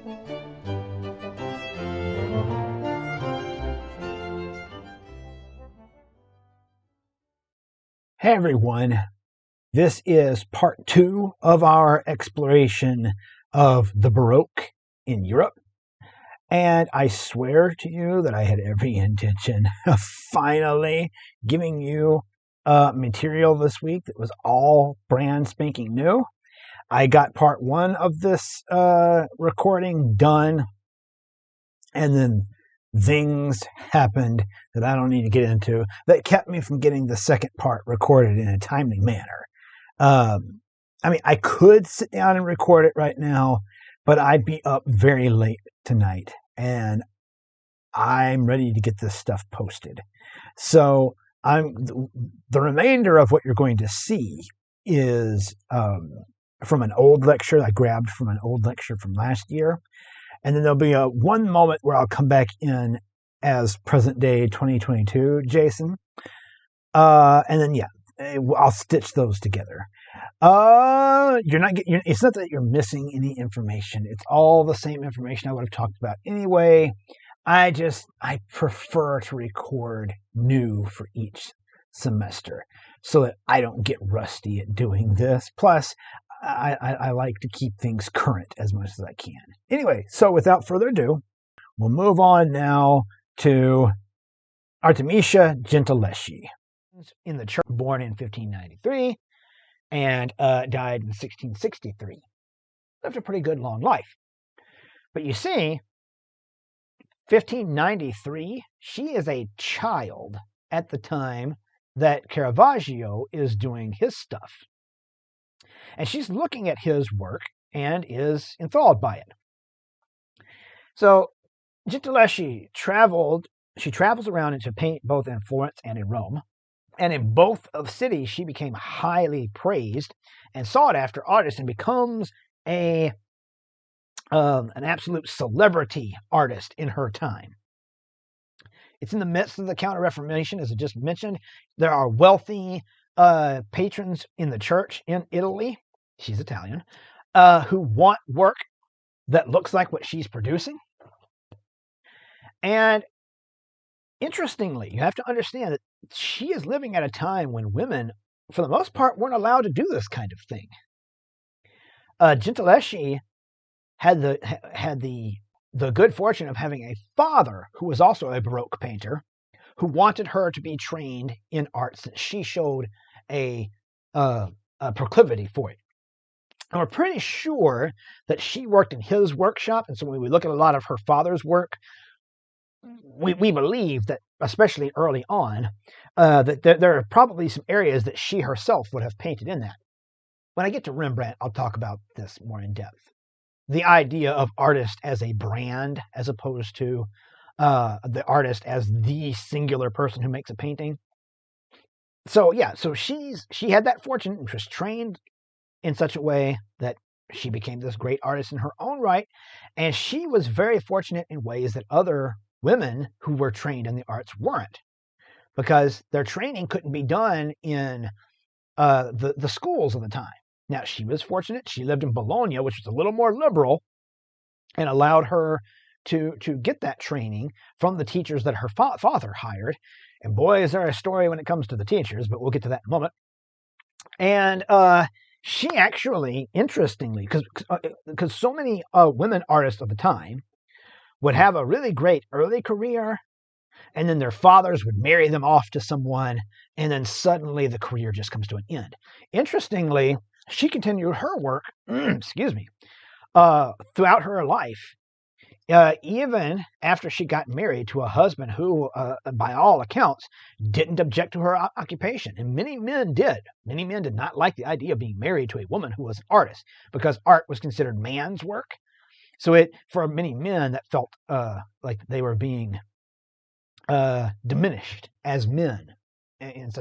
Hey everyone, this is part 2 of our exploration of the Baroque in Europe. And I swear to you that I had every intention of finally giving you material this week that was all brand spanking new. I got part 1 of this recording done, and then things happened that I don't need to get into that kept me from getting the second part recorded in a timely manner. I could sit down and record it right now, but I'd be up very late tonight, and I'm ready to get this stuff posted. So the remainder of what you're going to see is from an old lecture I grabbed from an old lecture from last year. And then there'll be one moment where I'll come back in as present day 2022 Jason. And then, I'll stitch those together. It's not that you're missing any information. It's all the same information I would have talked about anyway. I prefer to record new for each semester so that I don't get rusty at doing this. Plus, I like to keep things current as much as I can. Anyway, so without further ado, we'll move on now to Artemisia Gentileschi. In the church, born in 1593 and died in 1663. Lived a pretty good long life. But you see, 1593, she is a child at the time that Caravaggio is doing his stuff. And she's looking at his work and is enthralled by it. So Gentileschi travels around to paint both in Florence and in Rome. And in both of cities, she became highly praised and sought after artist and becomes an absolute celebrity artist in her time. It's in the midst of the Counter-Reformation, as I just mentioned. There are wealthy patrons in the church in Italy, she's Italian, who want work that looks like what she's producing. And interestingly, you have to understand that she is living at a time when women, for the most part, weren't allowed to do this kind of thing. Gentileschi had the good fortune of having a father who was also a Baroque painter, who wanted her to be trained in art since she showed a proclivity for it. And we're pretty sure that she worked in his workshop, and so when we look at a lot of her father's work, we believe that, especially early on, that there are probably some areas that she herself would have painted in that. When I get to Rembrandt, I'll talk about this more in depth. The idea of artist as a brand, as opposed to the artist as the singular person who makes a painting. So she had that fortune and was trained in such a way that she became this great artist in her own right, and she was very fortunate in ways that other women who were trained in the arts weren't, because their training couldn't be done in the schools of the time. Now, she was fortunate. She lived in Bologna, which was a little more liberal, and allowed her to get that training from the teachers that her father hired. And boy, is there a story when it comes to the teachers, but we'll get to that in a moment. And she actually, interestingly, because so many women artists of the time would have a really great early career, and then their fathers would marry them off to someone, and then suddenly the career just comes to an end. Interestingly, she continued her work, throughout her life, even after she got married to a husband who, by all accounts, didn't object to her occupation. And many men did. Many men did not like the idea of being married to a woman who was an artist, because art was considered man's work. So for many men, that felt like they were being diminished as men. And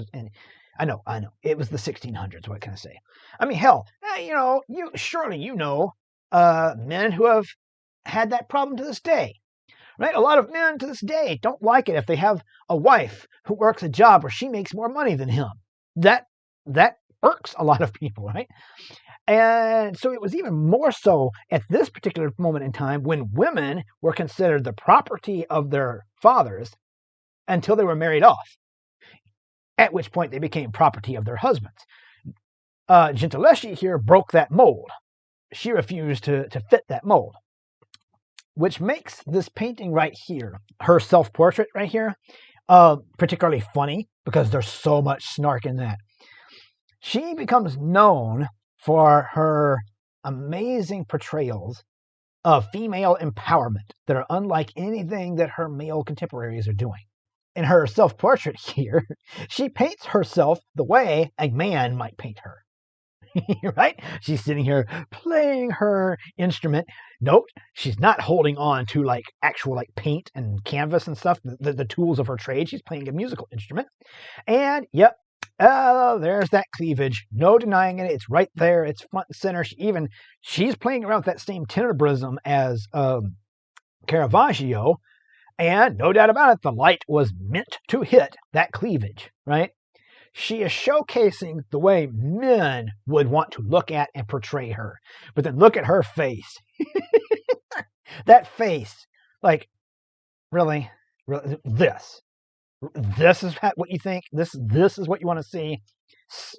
I know, it was the 1600s. What can I say? I mean, hell, surely men who have had that problem to this day, right? A lot of men to this day don't like it if they have a wife who works a job where she makes more money than him. That irks a lot of people, right? And so it was even more so at this particular moment in time when women were considered the property of their fathers until they were married off, at which point they became property of their husbands. Gentileschi here broke that mold. She refused to fit that mold, which makes this painting right here, her self-portrait right here, particularly funny because there's so much snark in that. She becomes known for her amazing portrayals of female empowerment that are unlike anything that her male contemporaries are doing. In her self-portrait here, she paints herself the way a man might paint her. Right? She's sitting here playing her instrument. Note, she's not holding on to like actual like paint and canvas and stuff, the tools of her trade. She's playing a musical instrument. And yep, there's that cleavage. No denying it. It's right there. It's front and center. She's playing around with that same tenebrism as Caravaggio. And no doubt about it, the light was meant to hit that cleavage, right? She is showcasing the way men would want to look at and portray her. But then look at her face. That face. Like, really? This is what you think? This is what you want to see?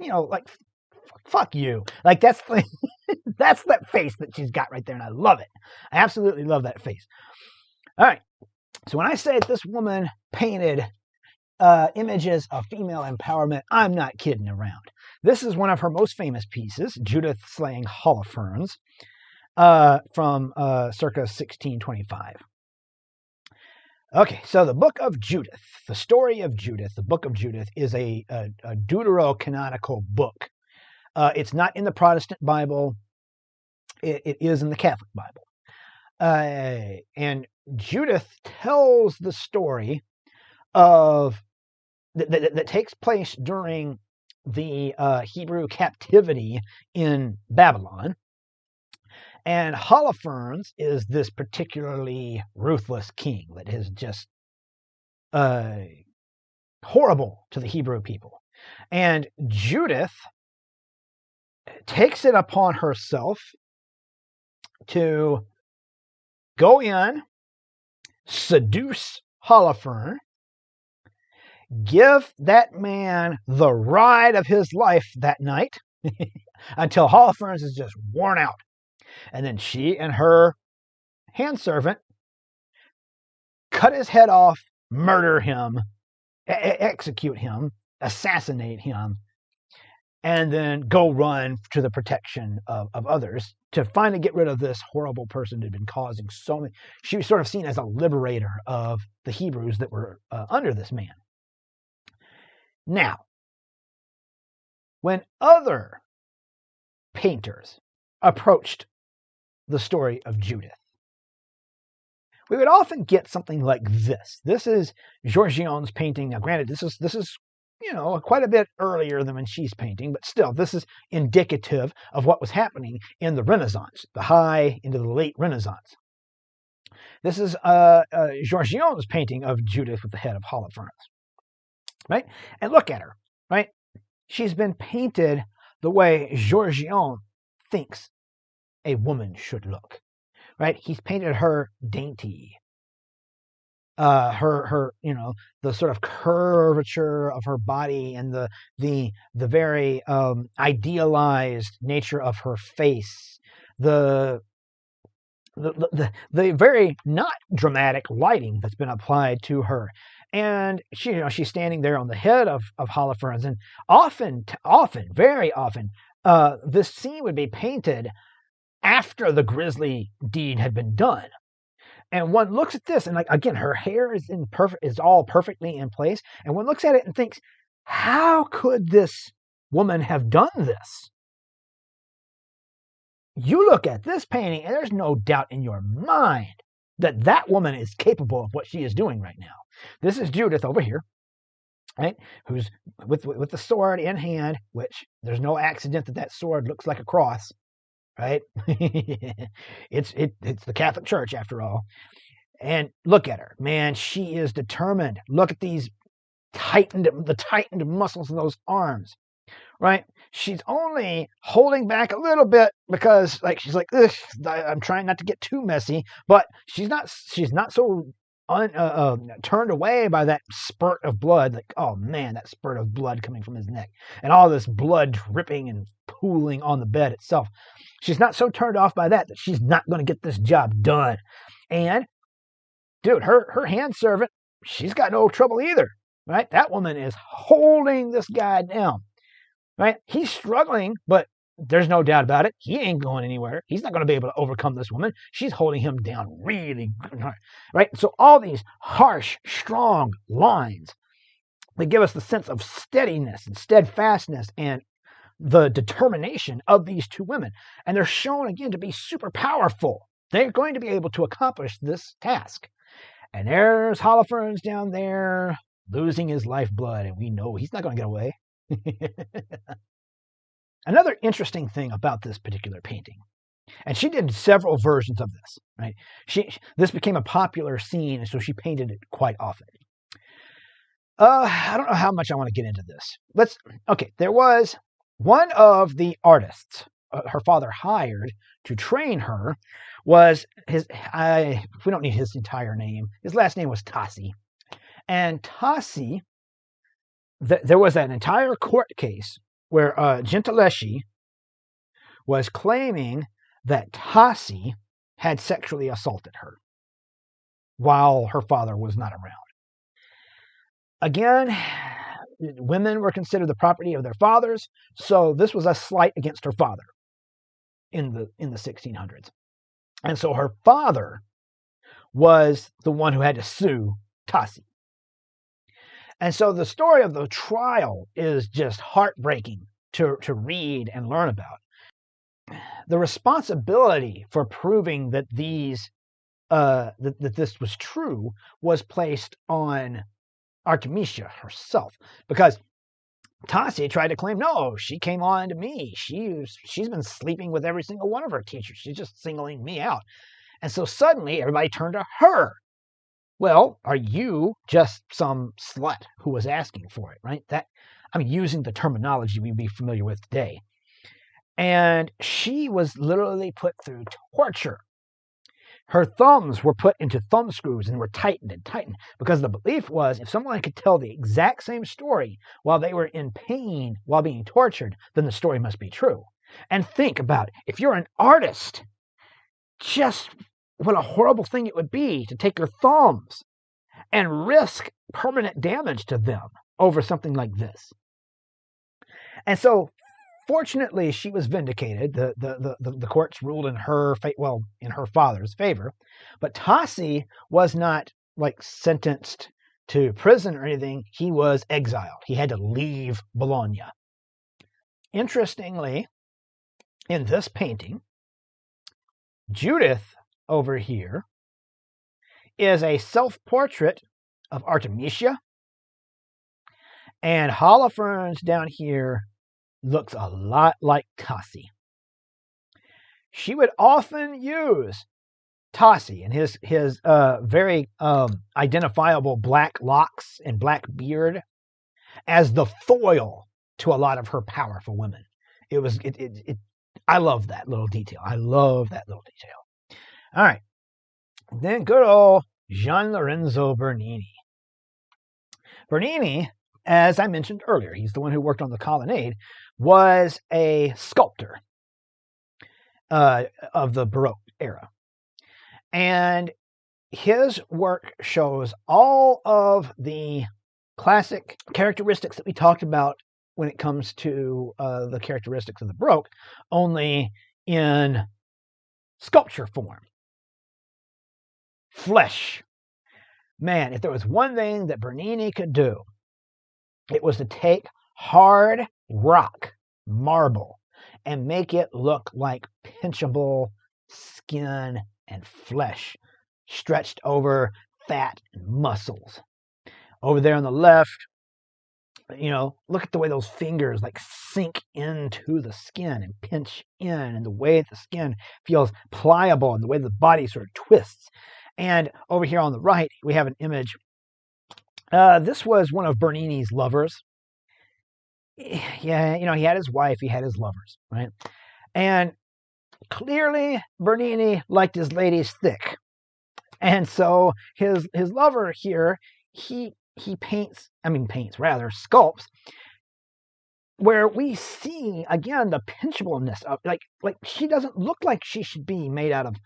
You know, like, fuck you. Like, that's that face that she's got right there, and I love it. I absolutely love that face. All right. So when I say this woman painted images of female empowerment, I'm not kidding around. This is one of her most famous pieces, Judith slaying Holofernes, from circa 1625. Okay, so the Book of Judith, the story of Judith, the Book of Judith is a deuterocanonical book. It's not in the Protestant Bible. It is in the Catholic Bible. And Judith tells the story of that takes place during the Hebrew captivity in Babylon. And Holofernes is this particularly ruthless king that is just horrible to the Hebrew people. And Judith takes it upon herself to go in, seduce Holofernes, give that man the ride of his life that night until Holofernes is just worn out. And then she and her handservant cut his head off, murder him, execute him, assassinate him, and then go run to the protection of others to finally get rid of this horrible person who had been causing so many. She was sort of seen as a liberator of the Hebrews that were under this man. Now, when other painters approached the story of Judith, we would often get something like this. This is Giorgione's painting. Now, granted, this is quite a bit earlier than when she's painting, but still, this is indicative of what was happening in the Renaissance, the high into the late Renaissance. This is Giorgione's painting of Judith with the head of Holofernes, right? And look at her, right? She's been painted the way Giorgione thinks a woman should look, right? He's painted her dainty, her the sort of curvature of her body and the very idealized nature of her face, the very not dramatic lighting that's been applied to her. And she's standing there on the head of Holofernes, and often, very often, this scene would be painted after the grisly deed had been done. And one looks at this, and like again, her hair is all perfectly in place. And one looks at it and thinks, how could this woman have done this? You look at this painting, and there's no doubt in your mind that woman is capable of what she is doing right now. This is Judith over here, right? Who's with the sword in hand, which there's no accident that sword looks like a cross, right? It's the Catholic Church after all. And look at her, man. She is determined. Look at these tightened muscles in those arms. right? She's only holding back a little bit because, like, she's like, ugh, I'm trying not to get too messy, but she's not so turned away by that spurt of blood. Like, oh man, that spurt of blood coming from his neck and all this blood dripping and pooling on the bed itself. She's not so turned off by that she's not going to get this job done. And dude, her hand servant, she's got no trouble either, right? That woman is holding this guy down, right? He's struggling, but there's no doubt about it. He ain't going anywhere. He's not going to be able to overcome this woman. She's holding him down really hard, right? So all these harsh, strong lines, they give us the sense of steadiness and steadfastness and the determination of these two women. And they're shown again to be super powerful. They're going to be able to accomplish this task. And there's Holofernes down there losing his lifeblood, and we know he's not going to get away. Another interesting thing about this particular painting, and she did several versions of this, right? This became a popular scene, and so she painted it quite often. I don't know how much I want to get into this. There was one of the artists her father hired to train her was we don't need his entire name. His last name was Tassi. And Tassi, there was an entire court case where Gentileschi was claiming that Tassi had sexually assaulted her while her father was not around. Again, women were considered the property of their fathers, so this was a slight against her father in the 1600s. And so her father was the one who had to sue Tassi. And so the story of the trial is just heartbreaking to read and learn about. The responsibility for proving that that this was true was placed on Artemisia herself, because Tassi tried to claim, no, she came on to me. She's been sleeping with every single one of her teachers. She's just singling me out. And so suddenly everybody turned to her. Well, are you just some slut who was asking for it, right? I'm using the terminology we'd be familiar with today. And she was literally put through torture. Her thumbs were put into thumb screws and were tightened and tightened, because the belief was if someone could tell the exact same story while they were in pain, while being tortured, then the story must be true. And think about it. If you're an artist, just what a horrible thing it would be to take your thumbs and risk permanent damage to them over something like this. And so, fortunately, she was vindicated. The courts ruled in her in her father's favor. But Tassi was not sentenced to prison or anything. He was exiled. He had to leave Bologna. Interestingly, in this painting, Judith over here is a self-portrait of Artemisia, and Holofernes down here looks a lot like Tassi. She would often use Tassi and his very identifiable black locks and black beard as the foil to a lot of her powerful women. I love that little detail. All right. Then good old Gian Lorenzo Bernini. Bernini, as I mentioned earlier, he's the one who worked on the colonnade, was a sculptor of the Baroque era. And his work shows all of the classic characteristics that we talked about when it comes to the characteristics of the Baroque, only in sculpture form. Flesh. Man, if there was one thing that Bernini could do, it was to take hard rock, marble, and make it look like pinchable skin and flesh stretched over fat and muscles. Over there on the left, look at the way those fingers sink into the skin and pinch in, and the way the skin feels pliable, and the way the body sort of twists. And over here on the right, we have an image. This was one of Bernini's lovers. yeah, he had his wife, he had his lovers, right? And clearly Bernini liked his ladies thick. And so his lover here, he sculpts, where we see again the pinchableness of like she doesn't look like she should be made out of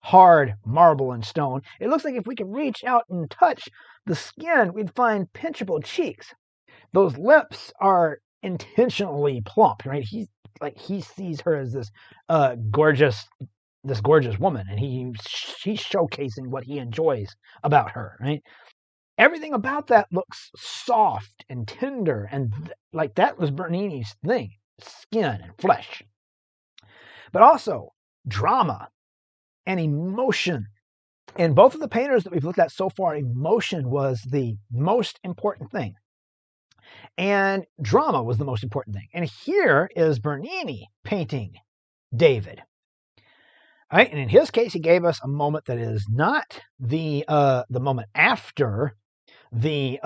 hard marble and stone. It looks like if we could reach out and touch the skin, we'd find pinchable cheeks. Those lips are intentionally plump, right? He sees her as this gorgeous woman, and he's showcasing what he enjoys about her, right? Everything about that looks soft and tender, and like that was Bernini's thing, skin and flesh. But also drama and emotion. In both of the painters that we've looked at so far, emotion was the most important thing. And drama was the most important thing. And here is Bernini painting David. All right, and in his case, he gave us a moment that is not the moment after the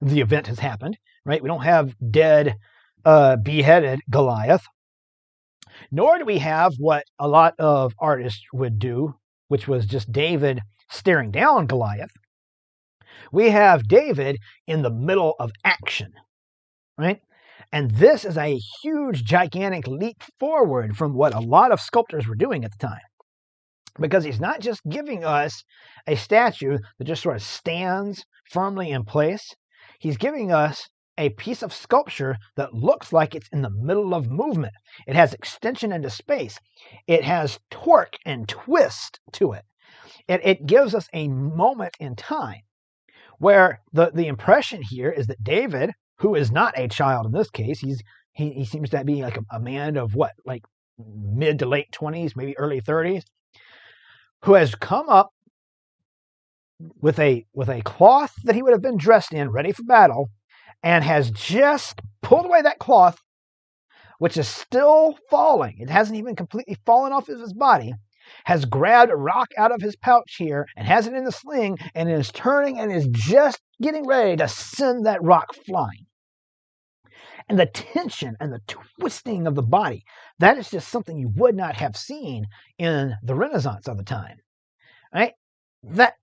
event has happened, right? We don't have dead, beheaded Goliath, nor do we have what a lot of artists would do, which was just David staring down Goliath. We have David in the middle of action, right? And this is a huge, gigantic leap forward from what a lot of sculptors were doing at the time. Because he's not just giving us a statue that just sort of stands firmly in place. He's giving us a piece of sculpture that looks like it's in the middle of movement. It has extension into space. It has torque and twist to it. It gives us a moment in time where the impression here is that David, who is not a child in this case, he seems to be like a man of what, like mid to late 20s, maybe early 30s, who has come up with a cloth that he would have been dressed in, ready for battle, and has just pulled away that cloth, which is still falling. It hasn't even completely fallen off of his body, has grabbed a rock out of his pouch here and has it in the sling and is turning and is just getting ready to send that rock flying. And the tension and the twisting of the body, that is just something you would not have seen in the Renaissance of the time, right? That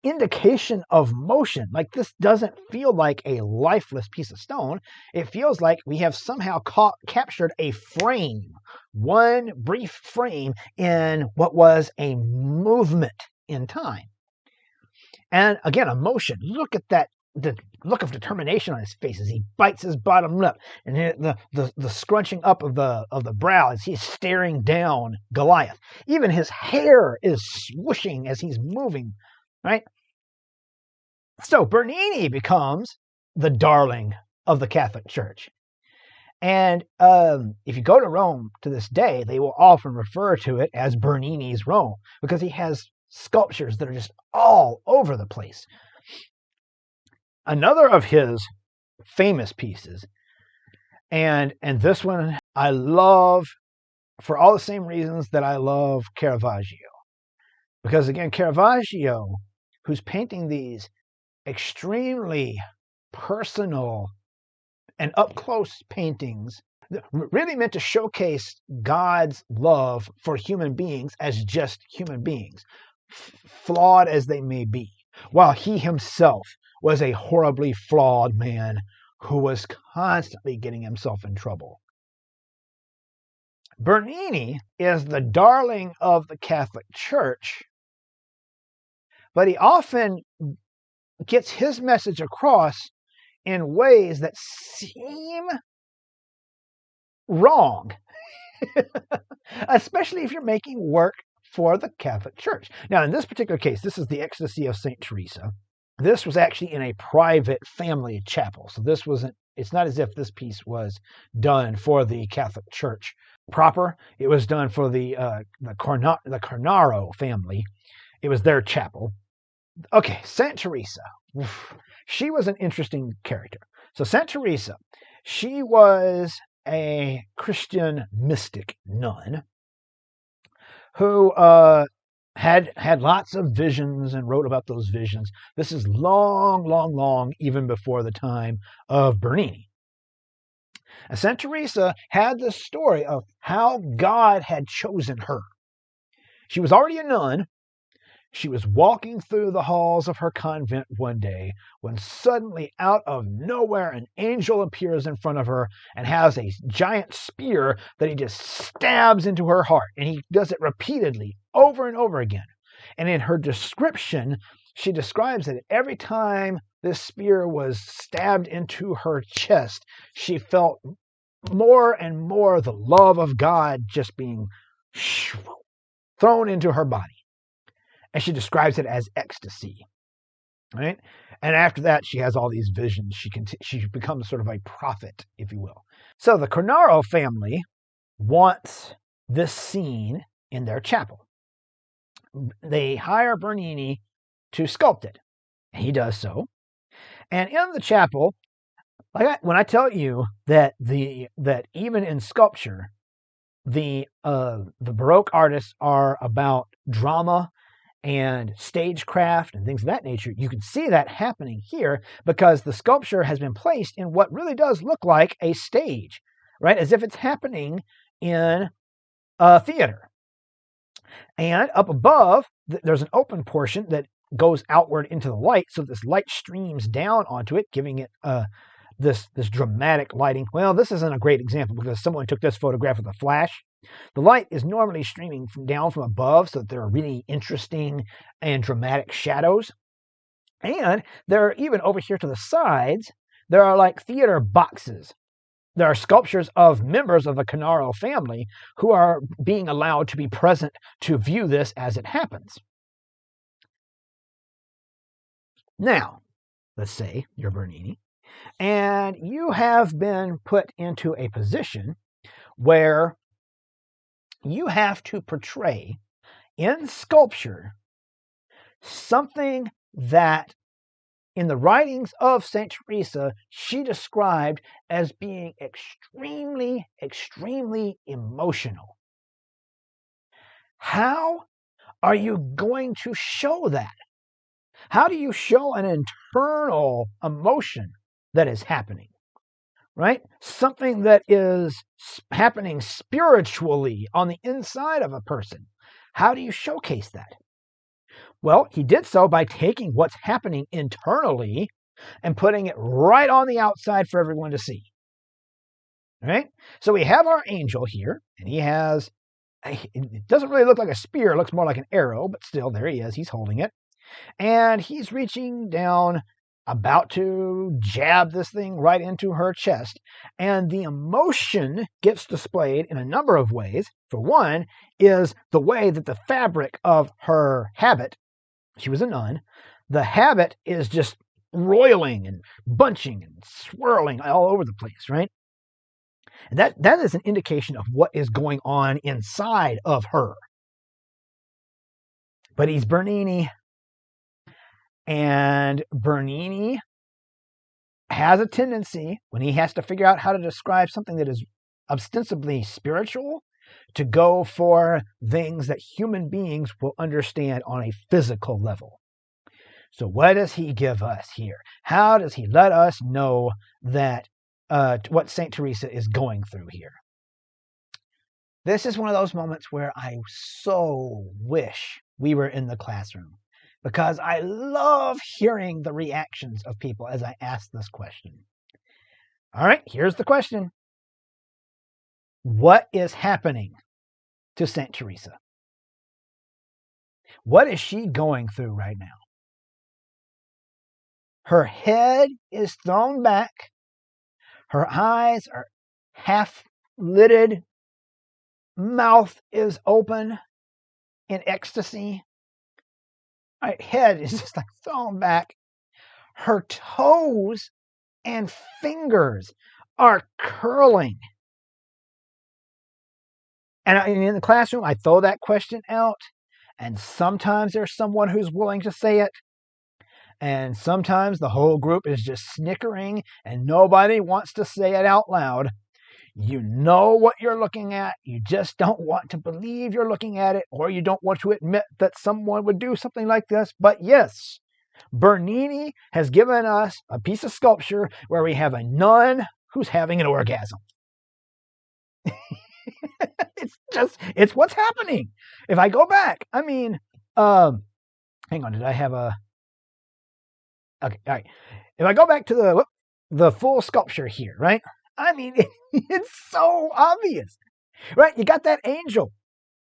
indication of motion, like this doesn't feel like a lifeless piece of stone. It feels like we have somehow captured a frame, one brief frame in what was a movement in time. And again, emotion. Look at that, the look of determination on his face as he bites his bottom lip, and the scrunching up of the brow as he's staring down Goliath. Even his hair is swooshing as he's moving, right? So Bernini becomes the darling of the Catholic Church. And if you go to Rome to this day, they will often refer to it as Bernini's Rome, because he has sculptures that are just all over the place. Another of his famous pieces, and this one I love for all the same reasons that I love Caravaggio. Because again, Caravaggio, who's painting these extremely personal and up-close paintings, really meant to showcase God's love for human beings as just human beings, flawed as they may be, while he himself was a horribly flawed man who was constantly getting himself in trouble. Bernini is the darling of the Catholic Church, but he often gets his message across in ways that seem wrong, especially if you're making work for the Catholic Church. Now, in this particular case, this is the Ecstasy of St. Teresa. This was actually in a private family chapel. So this wasn't, it's not as if this piece was done for the Catholic Church proper. It was done for the Cornaro family. It was their chapel. Okay, St. Teresa. She was an interesting character. So St. Teresa, she was a Christian mystic nun who had lots of visions and wrote about those visions. This is long even before the time of Bernini. And St. Teresa had this story of how God had chosen her. She was already a nun. She was walking through the halls of her convent one day when suddenly, out of nowhere, an angel appears in front of her and has a giant spear that he just stabs into her heart. And he does it repeatedly, over and over again. And in her description, she describes that every time this spear was stabbed into her chest, she felt more and more the love of God just being thrown into her body. And she describes it as ecstasy, right? And after that, she has all these visions. She becomes sort of a prophet, if you will. So the Cornaro family wants this scene in their chapel. They hire Bernini to sculpt it. And he does so. And in the chapel, when I tell you that even in sculpture, the Baroque artists are about drama and stagecraft and things of that nature, you can see that happening here because the sculpture has been placed in what really does look like a stage, right? As if it's happening in a theater. And up above, there's an open portion that goes outward into the light, so this light streams down onto it, giving it this dramatic lighting. Well, this isn't a great example because someone took this photograph with a flash. The light is normally streaming down from above so that there are really interesting and dramatic shadows. And there are even over here to the sides, there are like theater boxes. There are sculptures of members of the Cornaro family who are being allowed to be present to view this as it happens. Now, let's say you're Bernini, and you have been put into a position where you have to portray in sculpture something that in the writings of St. Teresa, she described as being extremely, extremely emotional. How are you going to show that? How do you show an internal emotion that is happening? Right? Something that is happening spiritually on the inside of a person. How do you showcase that? Well, he did so by taking what's happening internally and putting it right on the outside for everyone to see. All right? So we have our angel here, and it doesn't really look like a spear, it looks more like an arrow, but still, there he is, he's holding it. And he's reaching down, about to jab this thing right into her chest. And the emotion gets displayed in a number of ways. For one, is the way that the fabric of her habit, she was a nun, the habit is just roiling and bunching and swirling all over the place, right? And that is an indication of what is going on inside of her. But he's Bernini. And Bernini has a tendency, when he has to figure out how to describe something that is ostensibly spiritual, to go for things that human beings will understand on a physical level. So what does he give us here? How does he let us know that what St. Teresa is going through here? This is one of those moments where I so wish we were in the classroom, because I love hearing the reactions of people as I ask this question. All right, here's the question. What is happening to St. Teresa? What is she going through right now? Her head is thrown back. Her eyes are half lidded. Mouth is open in ecstasy. Her head is just like thrown back. Her toes and fingers are curling. And in the classroom, I throw that question out. And sometimes there's someone who's willing to say it. And sometimes the whole group is just snickering and nobody wants to say it out loud. You know what you're looking at. You just don't want to believe you're looking at it, or you don't want to admit that someone would do something like this. But yes, Bernini has given us a piece of sculpture where we have a nun who's having an orgasm. It's what's happening. If I go back, I mean, hang on, did I have a? Okay, all right. If I go back to the full sculpture here, right? I mean, it's so obvious, right? You got that angel,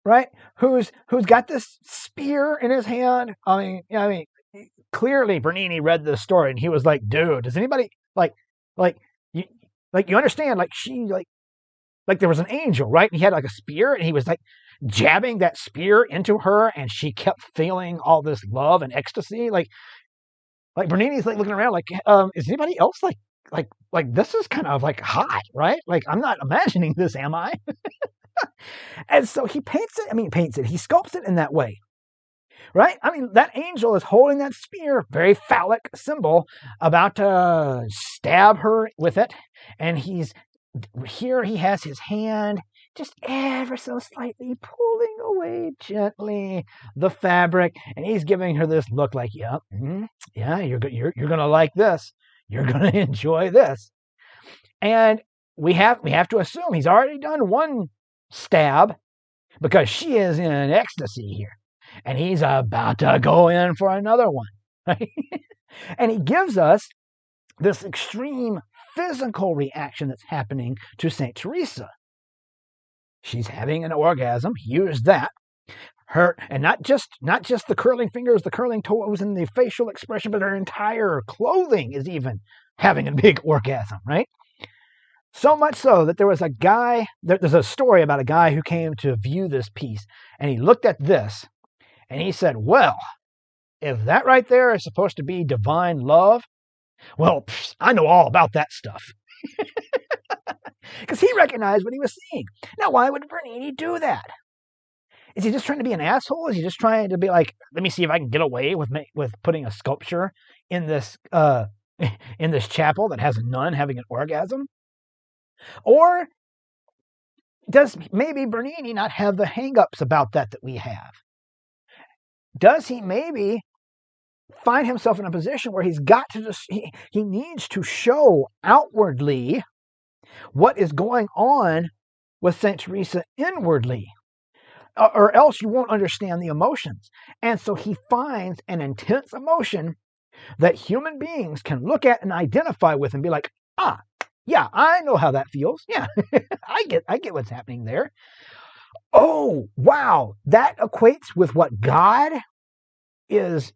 right? Who's got this spear in his hand. I mean, clearly Bernini read this story and he was like, "Dude, does anybody like you you understand? Like she like there was an angel, right? And he had like a spear, and he was like jabbing that spear into her, and she kept feeling all this love and ecstasy, like Bernini's like looking around, like, is anybody else like this is kind of like hot, right? Like I'm not imagining this, am I? And so he paints it. I mean, paints it. He sculpts it in that way, right? I mean, that angel is holding that spear, very phallic symbol, about to stab her with it, and here he has his hand just ever so slightly pulling away gently the fabric, and he's giving her this look like, yeah, yeah, you're gonna like this, you're gonna enjoy this. And we have to assume he's already done one stab, because she is in ecstasy here, and he's about to go in for another one. Right? And he gives us this extreme physical reaction that's happening to St. Teresa. She's having an orgasm. Here's that. Her, and not just the curling fingers, the curling toes, and the facial expression, but her entire clothing is even having a big orgasm, right? So much so that there was a guy, there's a story about a guy who came to view this piece, and he looked at this, and he said, well, if that right there is supposed to be divine love, well, I know all about that stuff. Because he recognized what he was seeing. Now, why would Bernini do that? Is he just trying to be an asshole? Is he just trying to be like, let me see if I can get away with putting a sculpture in this chapel that has a nun having an orgasm? Or does maybe Bernini not have the hang-ups about that we have? Does he maybe find himself in a position where he's got to he needs to show outwardly what is going on with St. Teresa inwardly, or else you won't understand the emotions. And so he finds an intense emotion that human beings can look at and identify with and be like, yeah, I know how that feels. Yeah, I get what's happening there. Oh, wow, that equates with what God is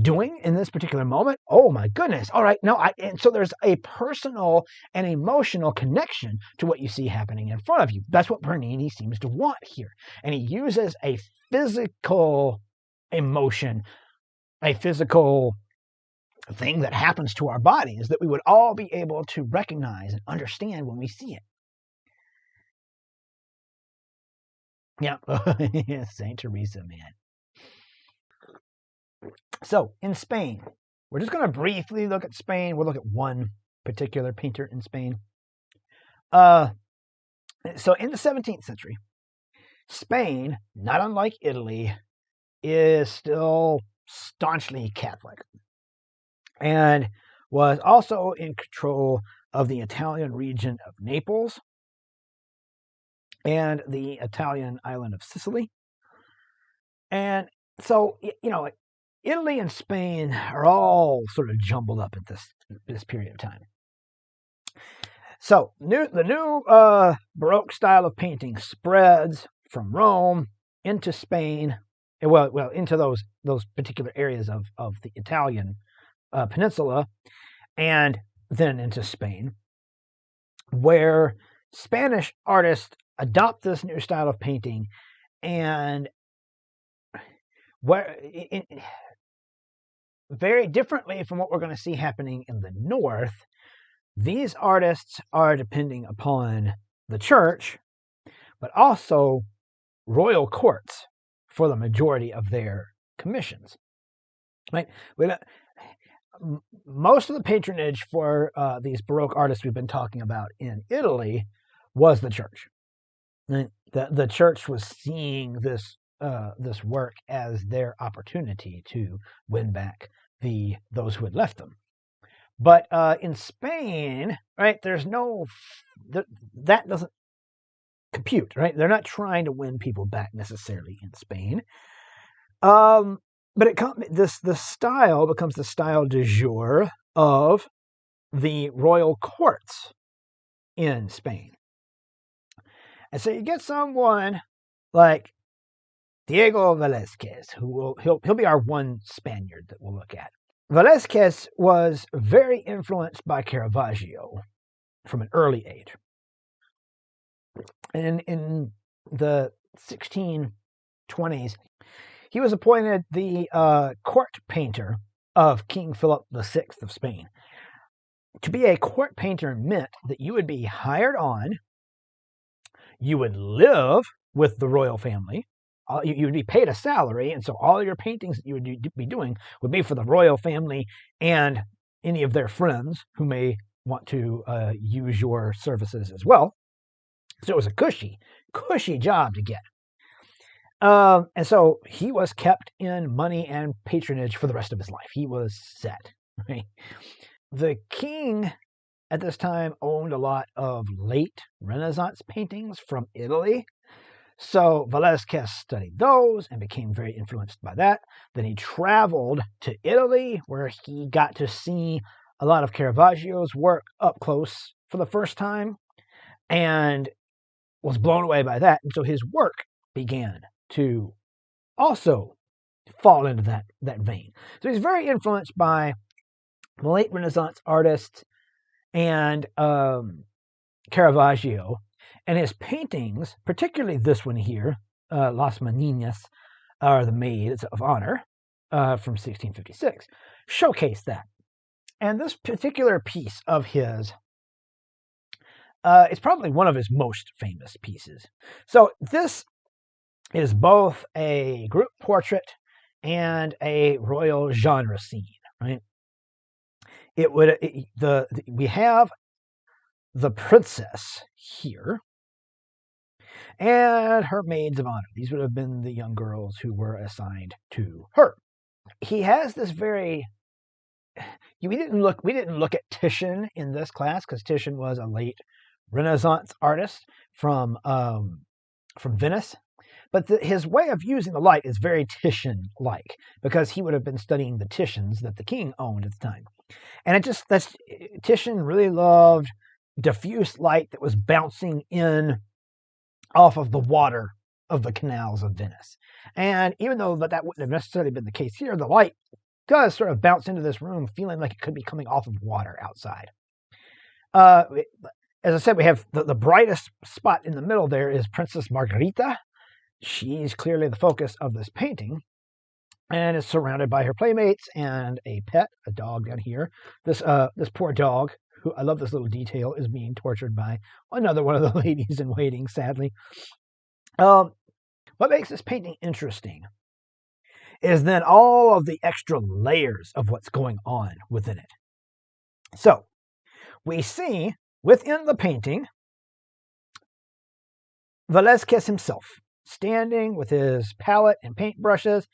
doing in this particular moment. Oh my goodness. All right. No, and so there's a personal and emotional connection to what you see happening in front of you. That's what Bernini seems to want here. And he uses a physical emotion, a physical thing that happens to our bodies that we would all be able to recognize and understand when we see it. Yeah. St. Teresa, man. So, in Spain, we're just going to briefly look at Spain. We'll look at one particular painter in Spain. So, in the 17th century, Spain, not unlike Italy, is still staunchly Catholic and was also in control of the Italian region of Naples and the Italian island of Sicily. And so, Italy and Spain are all sort of jumbled up at this period of time. So the new Baroque style of painting spreads from Rome into Spain, well into those particular areas of the Italian peninsula, and then into Spain, where Spanish artists adopt this new style of painting, and very differently from what we're going to see happening in the north, these artists are depending upon the church, but also royal courts for the majority of their commissions. Right? Most of the patronage for these Baroque artists we've been talking about in Italy was the church. The church was seeing this work as their opportunity to win back those who had left them. But in Spain, right, there's no that doesn't compute, right? They're not trying to win people back necessarily in Spain. But the style becomes the style du jour of the royal courts in Spain. And so you get someone like Diego Velázquez, he'll be our one Spaniard that we'll look at. Velázquez was very influenced by Caravaggio from an early age. And in the 1620s, he was appointed the court painter of King Philip VI of Spain. To be a court painter meant that you would be hired on, you would live with the royal family, you would be paid a salary, and so all your paintings that you would be doing would be for the royal family and any of their friends who may want to use your services as well. So it was a cushy job to get. And so he was kept in money and patronage for the rest of his life. He was set. Right? The king at this time owned a lot of late Renaissance paintings from Italy. So Velázquez studied those and became very influenced by that. Then he traveled to Italy, where he got to see a lot of Caravaggio's work up close for the first time and was blown away by that. And so his work began to also fall into that vein. So he's very influenced by the late Renaissance artists and Caravaggio. And his paintings, particularly this one here, Las Meninas, or the Maids of Honor, from 1656, showcase that. And this particular piece of his is probably one of his most famous pieces. So this is both a group portrait and a royal genre scene, right? We have the princess here and her maids of honor. These would have been the young girls who were assigned to her. He has this very... We didn't look at Titian in this class because Titian was a late Renaissance artist from Venice. But his way of using the light is very Titian-like because he would have been studying the Titians that the king owned at the time. And Titian really loved diffuse light that was bouncing in off of the water of the canals of Venice. And even though that wouldn't have necessarily been the case here, the light does sort of bounce into this room feeling like it could be coming off of water outside. As I said, we have the brightest spot in the middle there is Princess Margarita. She's clearly the focus of this painting and is surrounded by her playmates and a pet, a dog down here. This poor dog, who I love this little detail, is being tortured by another one of the ladies in waiting, sadly. What makes this painting interesting is then all of the extra layers of what's going on within it. So we see within the painting Velázquez himself standing with his palette and paintbrushes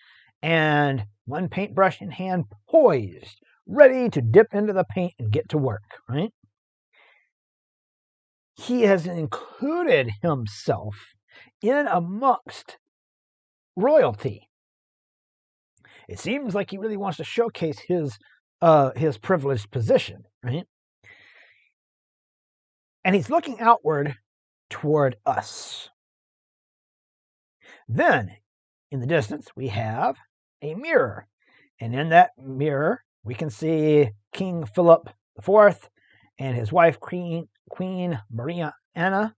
and one paintbrush in hand, poised, ready to dip into the paint and get to work, right? He has included himself in amongst royalty. It seems like he really wants to showcase his privileged position, right? And he's looking outward toward us. Then, in the distance, we have a mirror. And in that mirror, we can see King Philip IV and his wife, Queen Maria Anna.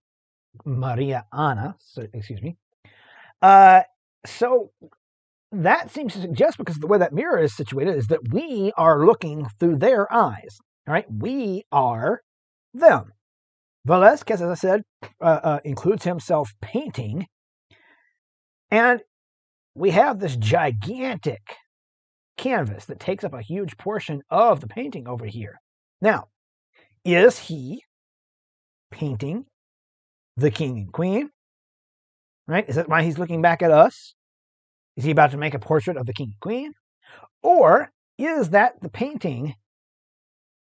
So that seems to suggest, because of the way that mirror is situated, is that we are looking through their eyes. All right, we are them. Velázquez, as I said, includes himself painting, and we have this gigantic canvas that takes up a huge portion of the painting over here. Now, is he painting the king and queen? Right? Is that why he's looking back at us? Is he about to make a portrait of the king and queen? Or is that the painting?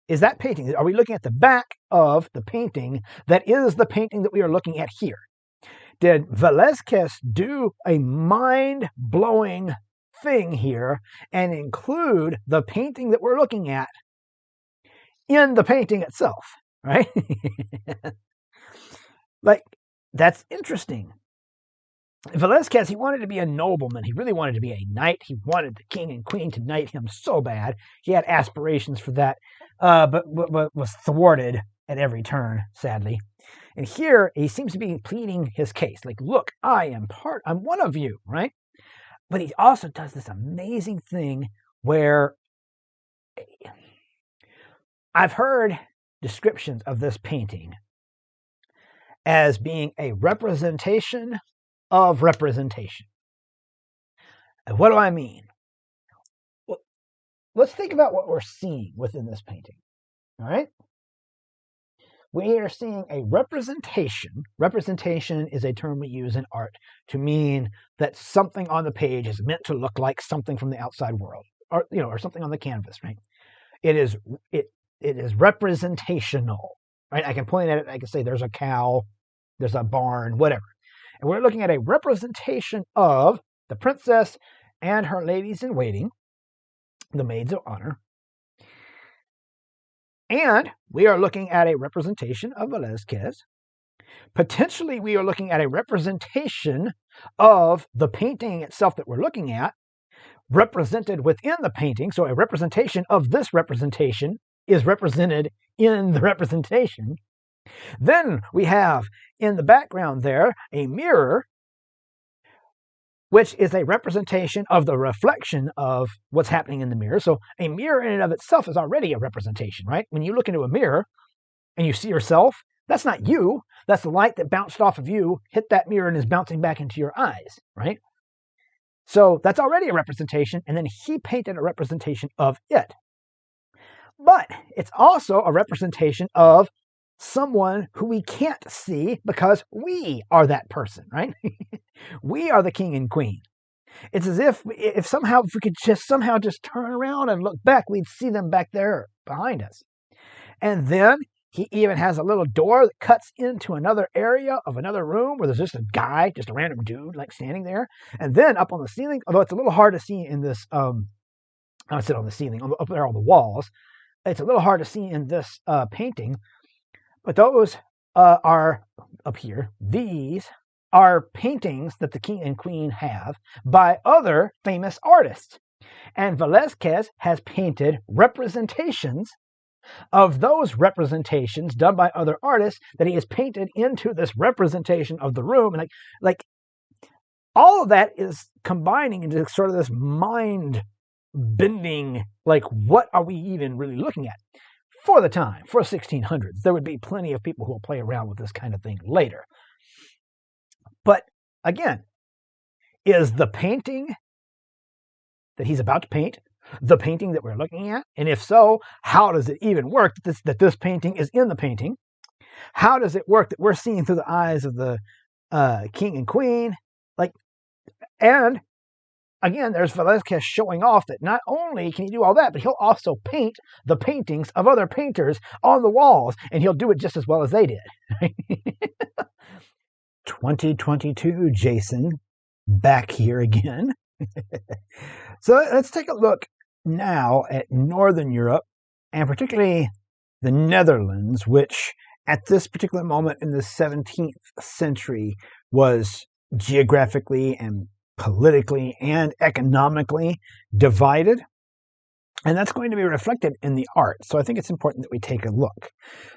Is that painting? Are we looking at the back of the painting that is the painting that we are looking at here? did Velázquez do a mind-blowing thing here and include the painting that we're looking at in the painting itself, right? Like, that's interesting. Velázquez, he wanted to be a nobleman. He really wanted to be a knight. He wanted the king and queen to knight him so bad. He had aspirations for that, but was thwarted at every turn, sadly. And here he seems to be pleading his case. Like, look, I'm one of you, right? But he also does this amazing thing where I've heard descriptions of this painting as being a representation of representation. And what do I mean? Well, let's think about what we're seeing within this painting. All right? We are seeing a representation. Representation is a term we use in art to mean that something on the page is meant to look like something from the outside world, or something on the canvas, right? It is representational, right? I can point at it, I can say there's a cow, there's a barn, whatever. And we're looking at a representation of the princess and her ladies in waiting, the maids of honor. And we are looking at a representation of Velázquez. Potentially, we are looking at a representation of the painting itself that we're looking at, represented within the painting. So a representation of this representation is represented in the representation. Then we have in the background there a mirror, which is a representation of the reflection of what's happening in the mirror. So a mirror in and of itself is already a representation, right? When you look into a mirror and you see yourself, that's not you. That's the light that bounced off of you, hit that mirror, and is bouncing back into your eyes, right? So that's already a representation, and then he painted a representation of it. But it's also a representation of someone who we can't see because we are that person, right? We are the king and queen. It's as if we could just turn around and look back, we'd see them back there behind us. And then he even has a little door that cuts into another area of another room where there's just a guy, just a random dude, like standing there. And then up on the ceiling, although it's a little hard to see in this, I would say on the ceiling, up there on the walls, it's a little hard to see in this painting, but those are up here. These are paintings that the king and queen have by other famous artists. And Velázquez has painted representations of those representations done by other artists that he has painted into this representation of the room. And like all of that is combining into sort of this mind-bending, like, what are we even really looking at? For the time, for 1600s, there would be plenty of people who will play around with this kind of thing later. But again, is the painting that he's about to paint the painting that we're looking at? And if so, how does it even work that this painting is in the painting? How does it work that we're seeing through the eyes of the king and queen? And again, there's Velázquez showing off that not only can he do all that, but he'll also paint the paintings of other painters on the walls, and he'll do it just as well as they did. 2022, Jason, back here again. So let's take a look now at Northern Europe, and particularly the Netherlands, which at this particular moment in the 17th century was geographically and politically and economically divided. And that's going to be reflected in the art. So I think it's important that we take a look.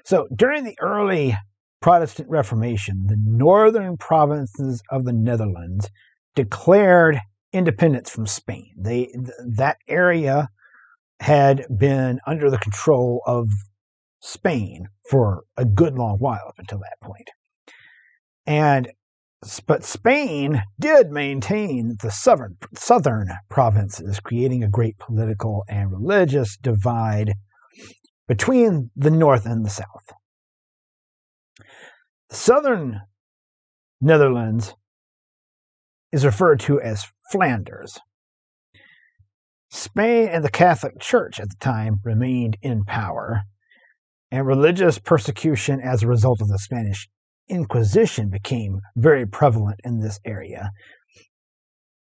So during the early Protestant Reformation, the northern provinces of the Netherlands declared independence from Spain. That area had been under the control of Spain for a good long while up until that point. But Spain did maintain the southern provinces, creating a great political and religious divide between the north and the south. The southern Netherlands is referred to as Flanders. Spain and the Catholic Church at the time remained in power, and religious persecution as a result of the Spanish Inquisition became very prevalent in this area.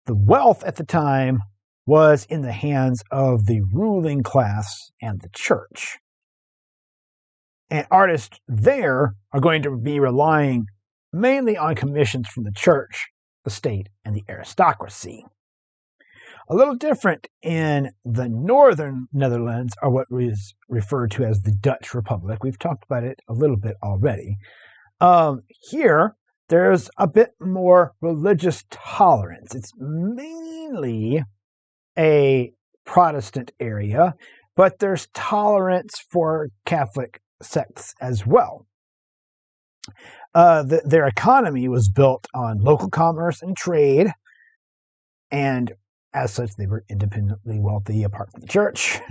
The wealth at the time was in the hands of the ruling class and the church. And artists there are going to be relying mainly on commissions from the church, the state, and the aristocracy. A little different in the northern Netherlands are what is referred to as the Dutch Republic. We've talked about it a little bit already. Here, there's a bit more religious tolerance. It's mainly a Protestant area, but there's tolerance for Catholic sects as well. Their economy was built on local commerce and trade, and as such, they were independently wealthy apart from the church.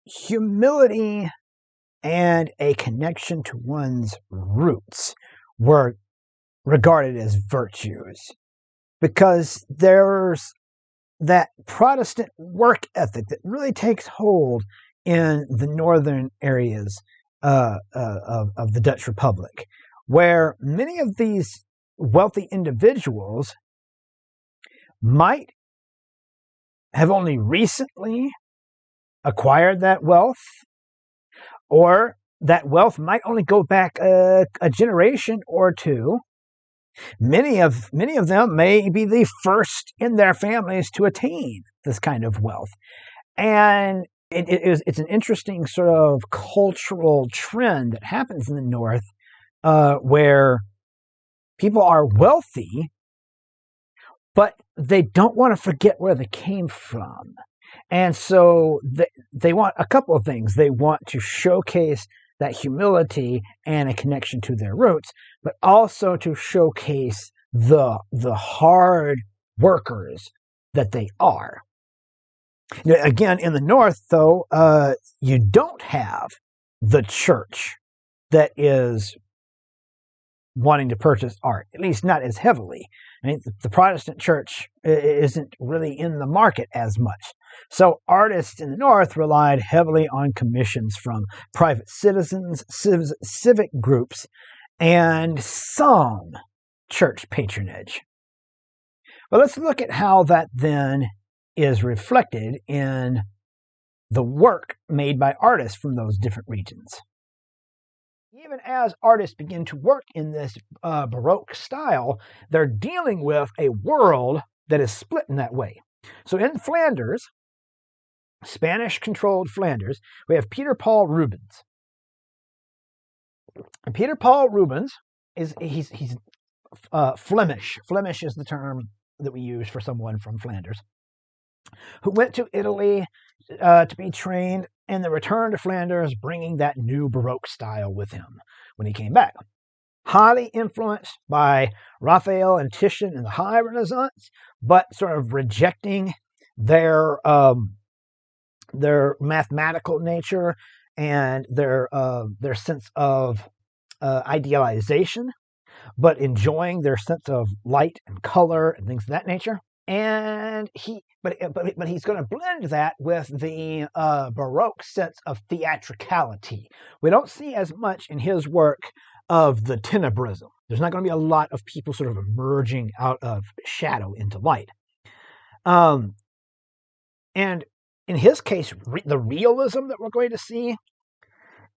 Humility and a connection to one's roots were regarded as virtues because there's that Protestant work ethic that really takes hold in the northern areas of the Dutch Republic, where many of these wealthy individuals might have only recently acquired that wealth, or that wealth might only go back a generation or two. Many of them may be the first in their families to attain this kind of wealth. And it's an interesting sort of cultural trend that happens in the North where people are wealthy, but they don't want to forget where they came from. And so they want a couple of things. They want to showcase that humility and a connection to their roots, but also to showcase the hard workers that they are. Again, in the North, though, you don't have the church that is wanting to purchase art, at least not as heavily. I mean, the Protestant church isn't really in the market as much. So artists in the North relied heavily on commissions from private citizens, civic groups, and some church patronage. But let's look at how that then is reflected in the work made by artists from those different regions. Even as artists begin to work in this Baroque style, they're dealing with a world that is split in that way. So in Flanders, Spanish-controlled Flanders, we have Peter Paul Rubens. And Peter Paul Rubens he's Flemish. Flemish is the term that we use for someone from Flanders, who went to Italy to be trained and then returned to Flanders, bringing that new Baroque style with him when he came back. Highly influenced by Raphael and Titian in the High Renaissance, but sort of rejecting their mathematical nature and their sense of idealization, but enjoying their sense of light and color and things of that nature. And but he's going to blend that with the Baroque sense of theatricality. We don't see as much in his work of the tenebrism. There's not going to be a lot of people sort of emerging out of shadow into light. And in his case, the realism that we're going to see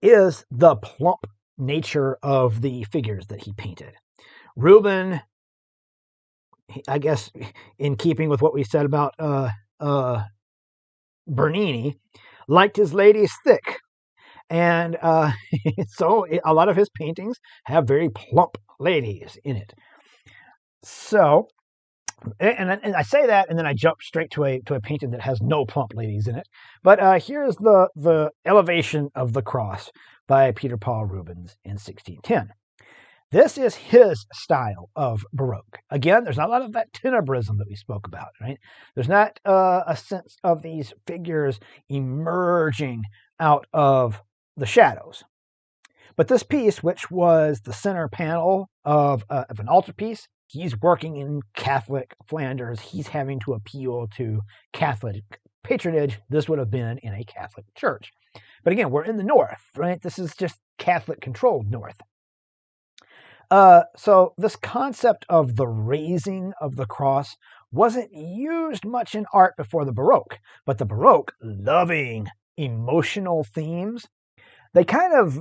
is the plump nature of the figures that he painted. Rubens, I guess, in keeping with what we said about Bernini, liked his ladies thick. And so a lot of his paintings have very plump ladies in it. So, and I say that, and then I jump straight to a painting that has no plump ladies in it. But here's the Elevation of the Cross by Peter Paul Rubens in 1610. This is his style of Baroque. Again, there's not a lot of that tenebrism that we spoke about, right? There's not a sense of these figures emerging out of the shadows. But this piece, which was the center panel of an altarpiece, he's working in Catholic Flanders. He's having to appeal to Catholic patronage. This would have been in a Catholic church. But again, we're in the North, right? This is just Catholic-controlled North. So this concept of the raising of the cross wasn't used much in art before the Baroque, but the Baroque, loving emotional themes, they kind of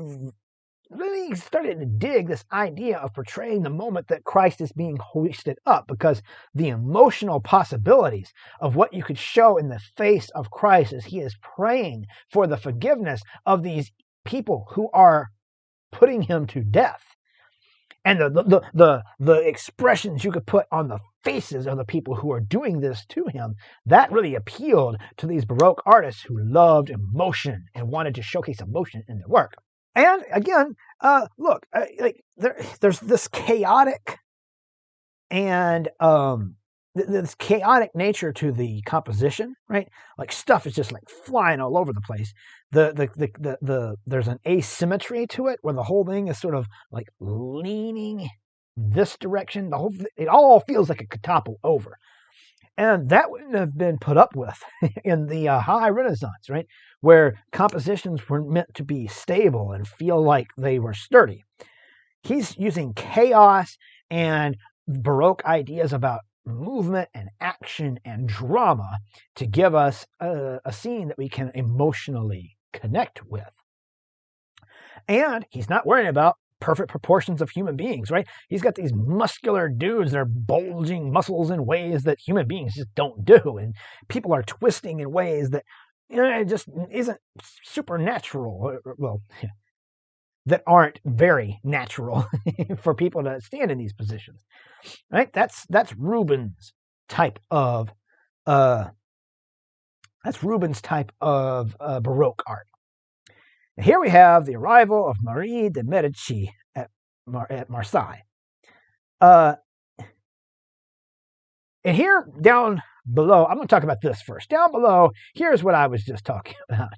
really started to dig this idea of portraying the moment that Christ is being hoisted up, because the emotional possibilities of what you could show in the face of Christ as he is praying for the forgiveness of these people who are putting him to death, and the expressions you could put on the faces of the people who are doing this to him, that really appealed to these Baroque artists who loved emotion and wanted to showcase emotion in their work. And again, look, there's this chaotic and this chaotic nature to the composition, right? Like stuff is just like flying all over the place. There's an asymmetry to it where the whole thing is sort of like leaning this direction. It all feels like it could topple over. And that wouldn't have been put up with in the High Renaissance, right? Where compositions were meant to be stable and feel like they were sturdy. He's using chaos and Baroque ideas about movement and action and drama to give us a scene that we can emotionally connect with. And he's not worrying about perfect proportions of human beings, right? He's got these muscular dudes that are bulging muscles in ways that human beings just don't do. And people are twisting in ways that, it just isn't supernatural. Well, that aren't very natural for people to stand in these positions, right? That's Rubens' type of Baroque art. And here we have the arrival of Marie de Medici at Marseille. And here down below, I'm going to talk about this first. Down below, here's what I was just talking about,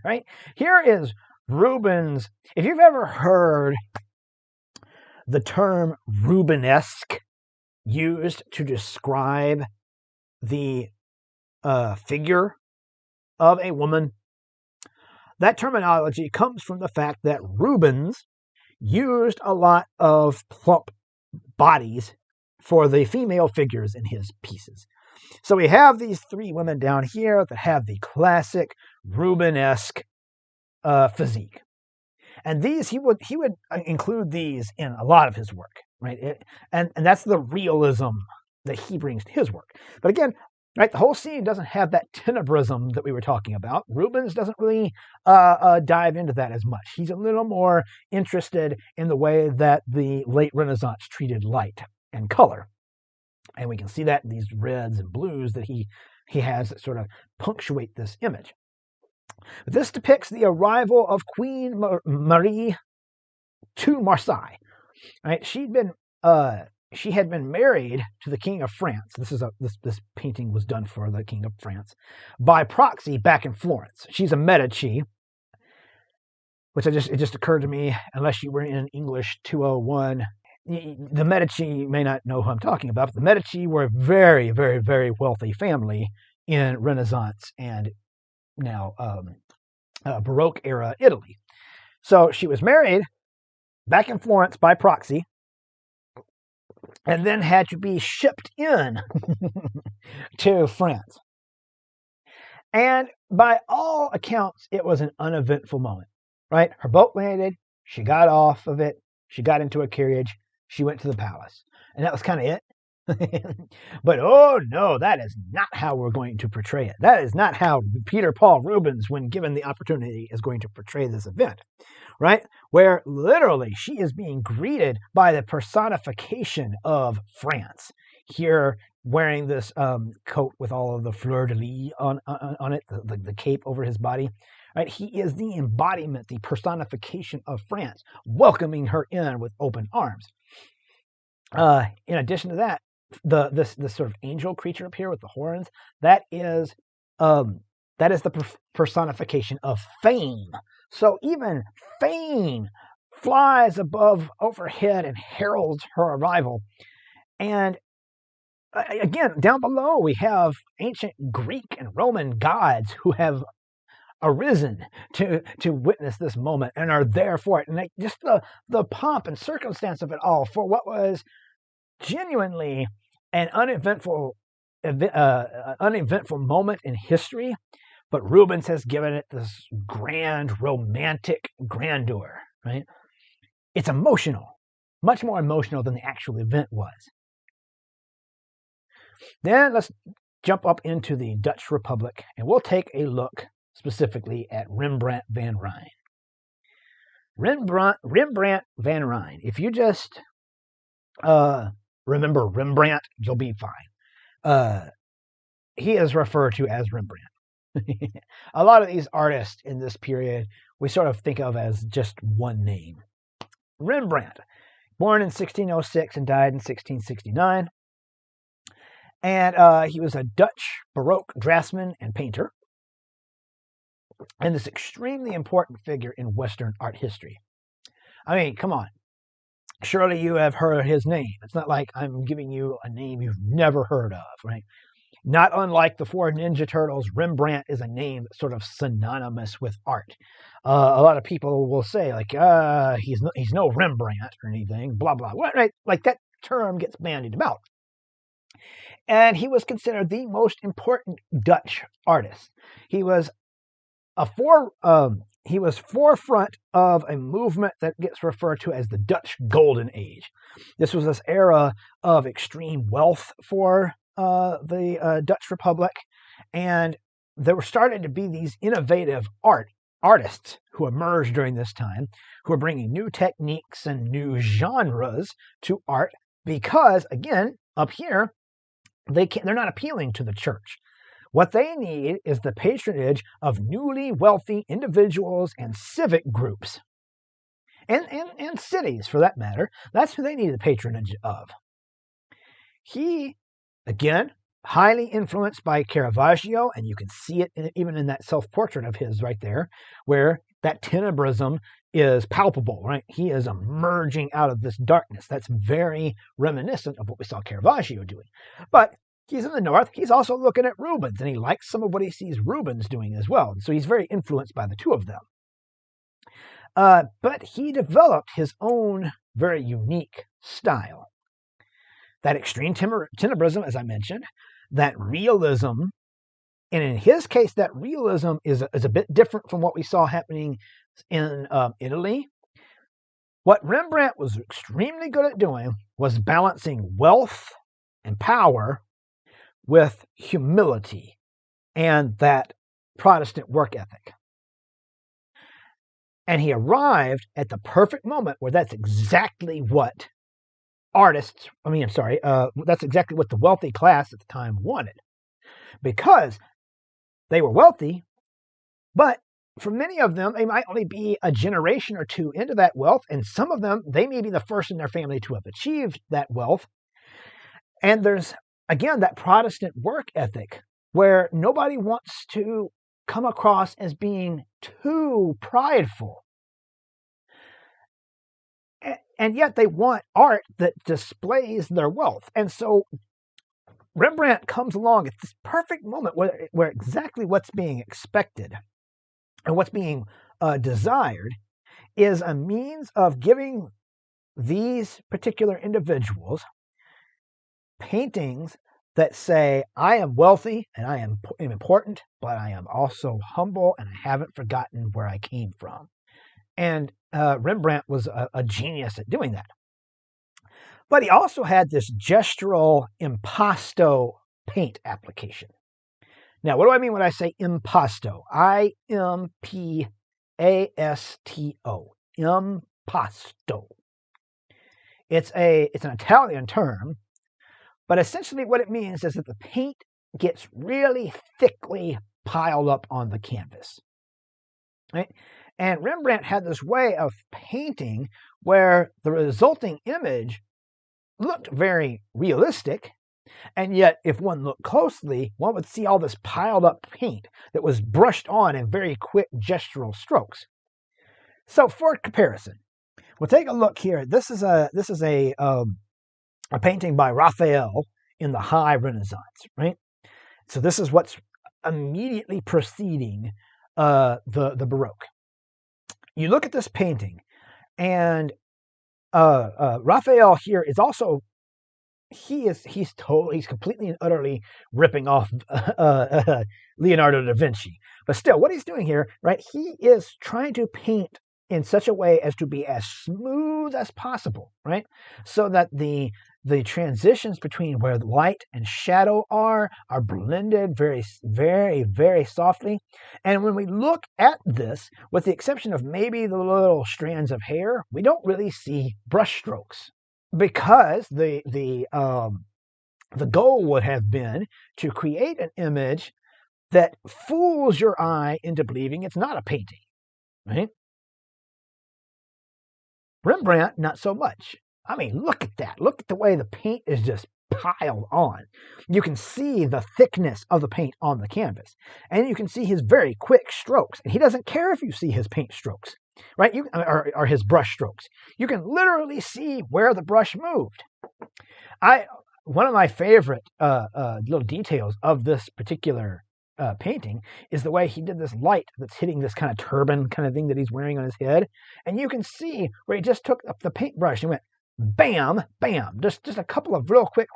right? Here is Rubens. If you've ever heard the term Rubenesque used to describe the figure of a woman, that terminology comes from the fact that Rubens used a lot of plump bodies for the female figures in his pieces. So we have these three women down here that have the classic Rubenesque physique. And these he would include these in a lot of his work, right? And that's the realism that he brings to his work. But again, right, the whole scene doesn't have that tenebrism that we were talking about. Rubens doesn't really dive into that as much. He's a little more interested in the way that the late Renaissance treated light and color. And we can see that in these reds and blues that he has that sort of punctuate this image. But this depicts the arrival of Queen Marie to Marseille. Right? She had been married to the King of France. This painting was done for the King of France by proxy back in Florence. She's a Medici, which it just occurred to me, unless you were in English 201, the Medici may not know who I'm talking about, but the Medici were a very, very, very wealthy family in Renaissance and now Baroque era Italy. So she was married back in Florence by proxy, and then had to be shipped in to France. And by all accounts, it was an uneventful moment, right? Her boat landed, she got off of it, she got into a carriage, she went to the palace. And that was kind of it. But oh no, that is not how we're going to portray it. That is not how Peter Paul Rubens, when given the opportunity, is going to portray this event, right? Where literally she is being greeted by the personification of France. Here, wearing this coat with all of the fleur-de-lis on it, the cape over his body. Right? He is the embodiment, the personification of France, welcoming her in with open arms. In addition to that, this sort of angel creature up here with the horns, that is the personification of fame. So even fame flies overhead and heralds her arrival. And again, down below we have ancient Greek and Roman gods who have arisen to witness this moment and are there for it. And just the pomp and circumstance of it all for what was genuinely an uneventful moment in history, but Rubens has given it this grand, romantic grandeur, right? It's emotional, much more emotional than the actual event was. Then let's jump up into the Dutch Republic, and we'll take a look specifically at Rembrandt van Rijn. Rembrandt van Rijn. If you just remember Rembrandt, you'll be fine. He is referred to as Rembrandt. A lot of these artists in this period we sort of think of as just one name. Rembrandt, born in 1606 and died in 1669. And he was a Dutch Baroque draftsman and painter, and this extremely important figure in Western art history. I mean, come on. Surely you have heard his name. It's not like I'm giving you a name you've never heard of, right? Not unlike the four Ninja Turtles, Rembrandt is a name that's sort of synonymous with art. A lot of people will say, like, he's no Rembrandt or anything, blah, blah, blah, right? Like that term gets bandied about. And he was considered the most important Dutch artist. He was forefront of a movement that gets referred to as the Dutch Golden Age. This was this era of extreme wealth for the Dutch Republic, and there were started to be these innovative artists who emerged during this time, who are bringing new techniques and new genres to art because, again, up here, they're not appealing to the church. What they need is the patronage of newly wealthy individuals and civic groups. And cities, for that matter. That's who they need the patronage of. He, again, highly influenced by Caravaggio, and you can see it even in that self-portrait of his right there, where that tenebrism is palpable, right? He is emerging out of this darkness. That's very reminiscent of what we saw Caravaggio doing. But he's in the north. He's also looking at Rubens, and he likes some of what he sees Rubens doing as well. So he's very influenced by the two of them. But he developed his own very unique style. That extreme tenebrism, as I mentioned, that realism, and in his case, that realism is a bit different from what we saw happening in Italy. What Rembrandt was extremely good at doing was balancing wealth and power with humility and that Protestant work ethic. And he arrived at the perfect moment where that's exactly what that's exactly what the wealthy class at the time wanted. Because they were wealthy, but for many of them, they might only be a generation or two into that wealth, and some of them, they may be the first in their family to have achieved that wealth. And there's, again, that Protestant work ethic where nobody wants to come across as being too prideful. And yet they want art that displays their wealth. And so Rembrandt comes along at this perfect moment where exactly what's being expected and what's being desired is a means of giving these particular individuals paintings that say, I am wealthy and I am important, but I am also humble and I haven't forgotten where I came from. And Rembrandt was a genius at doing that. But he also had this gestural impasto paint application. Now, what do I mean when I say impasto? I-M-P-A-S-T-O. Impasto. It's an Italian term, but essentially what it means is that the paint gets really thickly piled up on the canvas. Right? And Rembrandt had this way of painting where the resulting image looked very realistic, and yet if one looked closely, one would see all this piled up paint that was brushed on in very quick gestural strokes. So for comparison, we'll take a look here. This is a painting by Raphael in the High Renaissance, right? So this is what's immediately preceding the Baroque. You look at this painting, and Raphael here is also he's completely and utterly ripping off Leonardo da Vinci. But still, what he's doing here, right? He is trying to paint in such a way as to be as smooth as possible, right? So that the transitions between where the light and shadow are blended very, very, very softly. And when we look at this, with the exception of maybe the little strands of hair, we don't really see brush strokes, because the goal would have been to create an image that fools your eye into believing it's not a painting, right? Rembrandt, not so much. I mean, look at that. Look at the way the paint is just piled on. You can see the thickness of the paint on the canvas, and you can see his very quick strokes. And he doesn't care if you see his paint strokes, right? Or his brush strokes. You can literally see where the brush moved. One of my favorite little details of this particular painting is the way he did this light that's hitting this kind of turban kind of thing that he's wearing on his head. And you can see where he just took up the paintbrush and went bam, bam, just a couple of real quick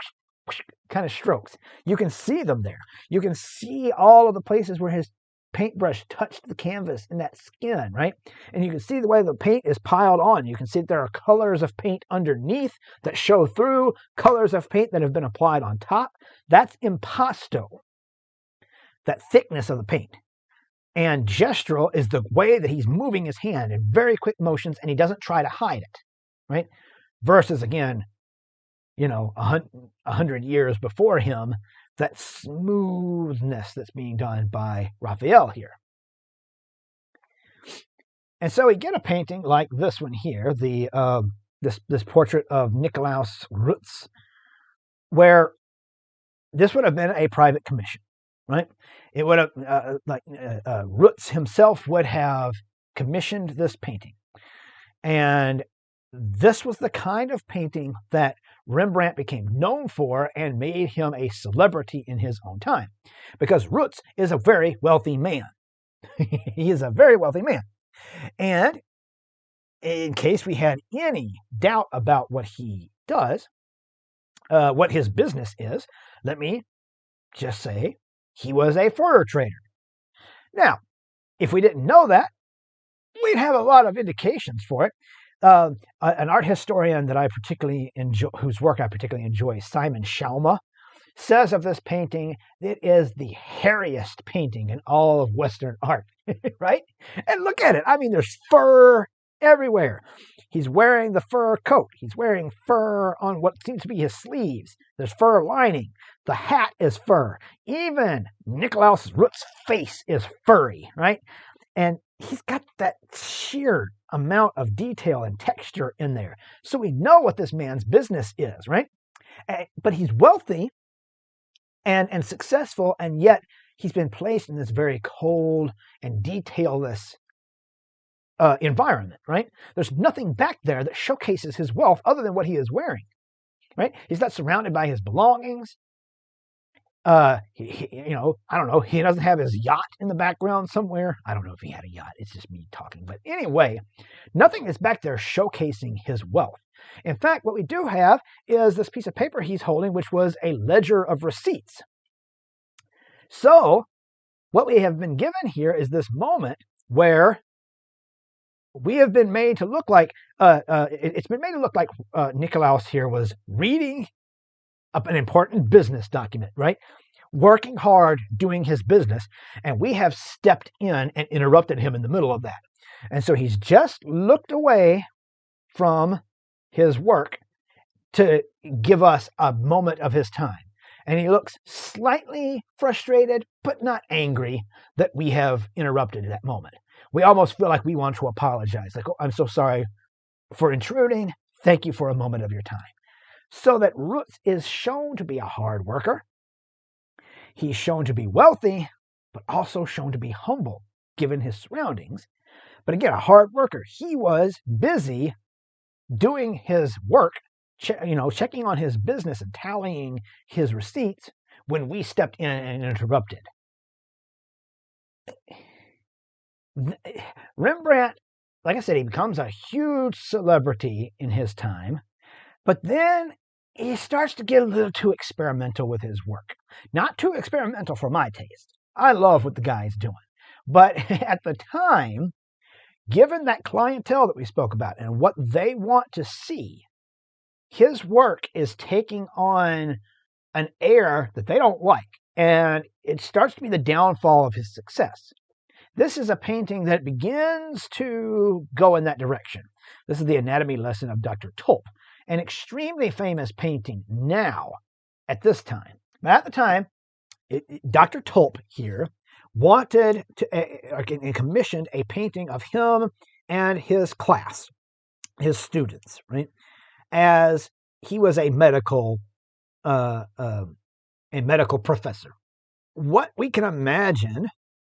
kind of strokes. You can see them there. You can see all of the places where his paintbrush touched the canvas in that skin, right? And you can see the way the paint is piled on. You can see that there are colors of paint underneath that show through, colors of paint that have been applied on top. That's impasto, that thickness of the paint. And gestural is the way that he's moving his hand in very quick motions, and he doesn't try to hide it, right? Versus, again, 100 years before him, that smoothness that's being done by Raphael here. And so we get a painting like this one here, this portrait of Nikolaus Rutz, where this would have been a private commission, right? It would have, Rutz himself would have commissioned this painting. And this was the kind of painting that Rembrandt became known for and made him a celebrity in his own time, because Rutz is a very wealthy man. He is a very wealthy man. And in case we had any doubt about what he does, what his business is, let me just say he was a fur trader. Now, if we didn't know that, we'd have a lot of indications for it. An art historian that I particularly enjoy, whose work I particularly enjoy, Simon Schaume, says of this painting, it is the hairiest painting in all of Western art, right? And look at it. I mean, there's fur everywhere. He's wearing the fur coat. He's wearing fur on what seems to be his sleeves. There's fur lining. The hat is fur. Even Nikolaus Rutz's face is furry, right? And he's got that sheer amount of detail and texture in there. So we know what this man's business is, right? But he's wealthy and successful, and yet he's been placed in this very cold and detailless environment, right? There's nothing back there that showcases his wealth other than what he is wearing, right? He's not surrounded by his belongings. I don't know. He doesn't have his yacht in the background somewhere. I don't know if he had a yacht. It's just me talking. But anyway, nothing is back there showcasing his wealth. In fact, what we do have is this piece of paper he's holding, which was a ledger of receipts. So what we have been given here is this moment where we have been made to look like, it's been made to look like Nikolaus here was reading an important business document, right? Working hard, doing his business, and we have stepped in and interrupted him in the middle of that. And so he's just looked away from his work to give us a moment of his time. And he looks slightly frustrated, but not angry that we have interrupted that moment. We almost feel like we want to apologize. Like, oh, I'm so sorry for intruding. Thank you for a moment of your time. So that Rutz is shown to be a hard worker. He's shown to be wealthy, but also shown to be humble, given his surroundings. But again, a hard worker. He was busy doing his work, checking on his business and tallying his receipts when we stepped in and interrupted. Rembrandt, like I said, he becomes a huge celebrity in his time, but then he starts to get a little too experimental with his work. Not too experimental for my taste. I love what the guy's doing. But at the time, given that clientele that we spoke about and what they want to see, his work is taking on an air that they don't like, and it starts to be the downfall of his success. This is a painting that begins to go in that direction. This is the Anatomy Lesson of Dr. Tulp, an extremely famous painting now at this time. But at the time, Dr. Tulp here wanted to commissioned a painting of him and his class, his students, right? As he was a medical professor. What we can imagine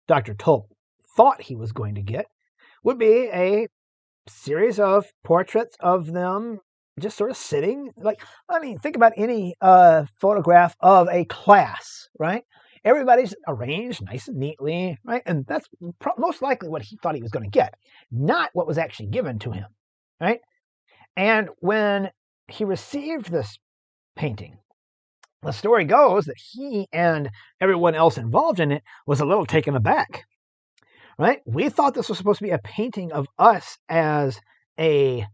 Dr. Tulp thought he was going to get would be a series of portraits of them just sort of sitting. Like, I mean, think about any photograph of a class, right? Everybody's arranged nice and neatly, right? And that's most likely what he thought he was going to get, not what was actually given to him, right? And when he received this painting, the story goes that he and everyone else involved in it was a little taken aback, right? We thought this was supposed to be a painting of us as a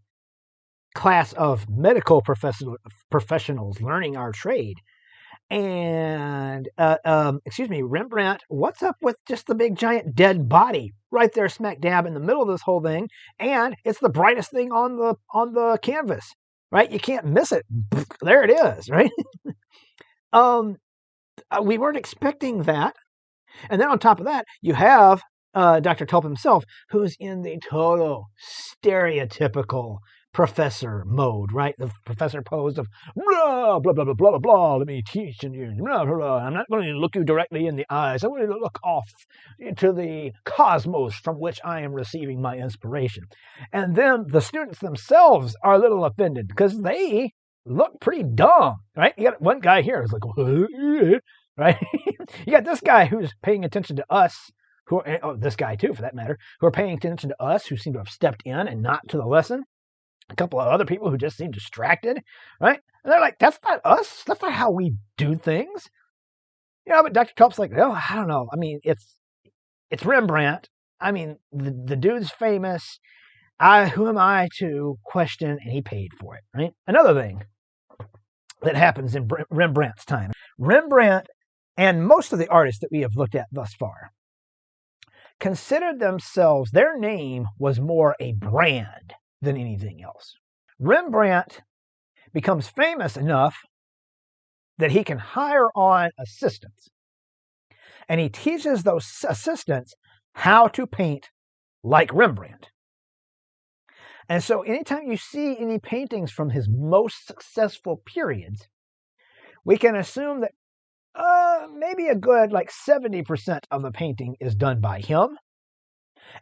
class of medical professionals learning our trade. And, Rembrandt, what's up with just the big giant dead body right there smack dab in the middle of this whole thing? And it's the brightest thing on the canvas, right? You can't miss it. There it is, right? We weren't expecting that. And then on top of that, you have Dr. Tulp himself, who's in the total stereotypical professor mode, right? The professor pose of blah, blah, blah, blah, blah, blah, let me teach you, blah, blah, blah. I'm not going to look you directly in the eyes. I want you to look off into the cosmos from which I am receiving my inspiration. And then the students themselves are a little offended because they look pretty dumb, right? You got one guy here who's like, right? You got this guy who's paying attention to us, this guy too, for that matter, who are paying attention to us, who seem to have stepped in and not to the lesson. A couple of other people who just seem distracted, right? And they're like, that's not us. That's not how we do things. But Dr. Tulp's like, oh, I don't know. I mean, it's Rembrandt. I mean, the dude's famous. Who am I to question? And he paid for it, right? Another thing that happens in Rembrandt's time. Rembrandt and most of the artists that we have looked at thus far considered themselves, their name was more a brand than anything else. Rembrandt becomes famous enough that he can hire on assistants. And he teaches those assistants how to paint like Rembrandt. And so anytime you see any paintings from his most successful periods, we can assume that maybe a good 70% of the painting is done by him.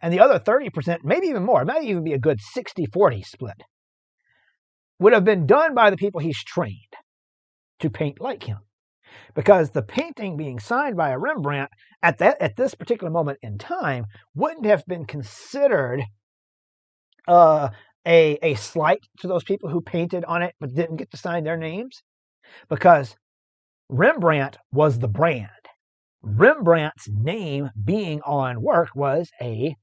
And the other 30%, maybe even more, it might even be a good 60-40 split, would have been done by the people he's trained to paint like him. Because the painting being signed by a Rembrandt at this particular moment in time wouldn't have been considered a slight to those people who painted on it but didn't get to sign their names. Because Rembrandt was the brand. Rembrandt's name being on work was a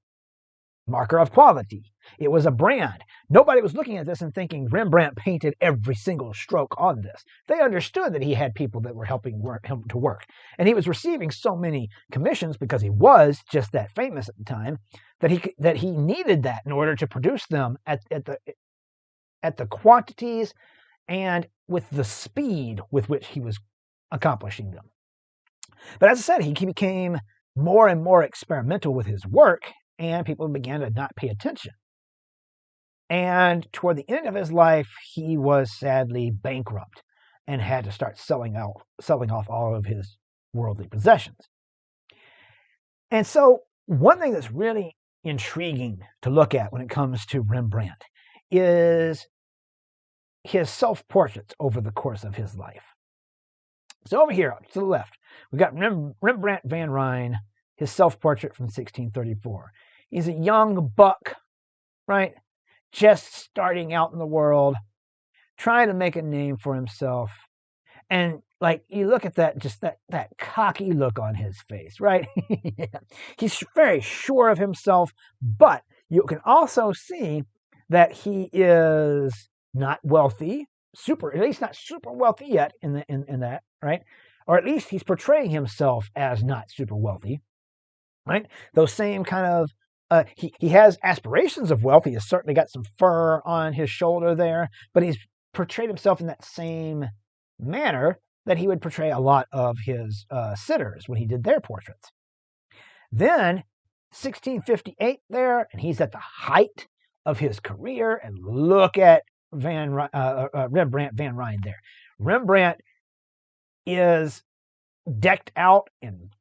marker of quality. It was a brand. Nobody was looking at this and thinking Rembrandt painted every single stroke on this. They understood that he had people that were helping him to work. And he was receiving so many commissions because he was just that famous at the time that he needed that in order to produce them at the quantities and with the speed with which he was accomplishing them. But as I said, he became more and more experimental with his work, and people began to not pay attention. And toward the end of his life, he was sadly bankrupt and had to start selling off all of his worldly possessions. And so one thing that's really intriguing to look at when it comes to Rembrandt is his self-portraits over the course of his life. So over here, to the left, we got Rembrandt van Rijn, his self-portrait from 1634. He's a young buck, right? Just starting out in the world, trying to make a name for himself. And like you look at that, just that cocky look on his face, right? He's very sure of himself, but you can also see that he is not wealthy, at least not super wealthy yet in that, right? Or at least he's portraying himself as not super wealthy, right? Those same kind of he has aspirations of wealth. He has certainly got some fur on his shoulder there, but he's portrayed himself in that same manner that he would portray a lot of his sitters when he did their portraits. Then 1658 there, and he's at the height of his career, and look at Rembrandt van Rijn there. Rembrandt is decked out in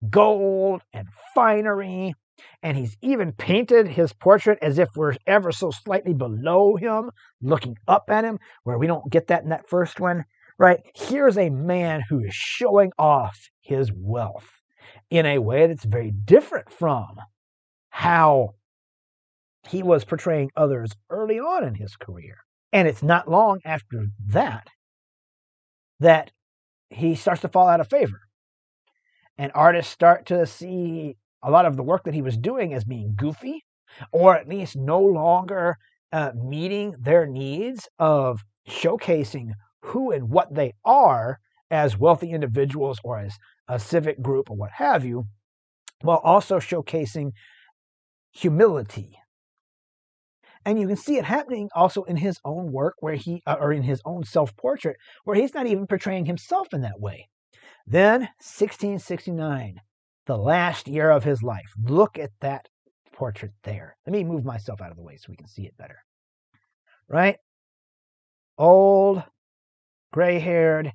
gold and finery, and he's even painted his portrait as if we're ever so slightly below him, looking up at him, where we don't get that in that first one, right? Here's a man who is showing off his wealth in a way that's very different from how he was portraying others early on in his career. And it's not long after that that he starts to fall out of favor. And artists start to see a lot of the work that he was doing as being goofy, or at least no longer meeting their needs of showcasing who and what they are as wealthy individuals or as a civic group or what have you, while also showcasing humility. And you can see it happening also in his own work, where or in his own self-portrait, where he's not even portraying himself in that way. Then 1669, the last year of his life. Look at that portrait there. Let me move myself out of the way so we can see it better. Right? Old, gray-haired,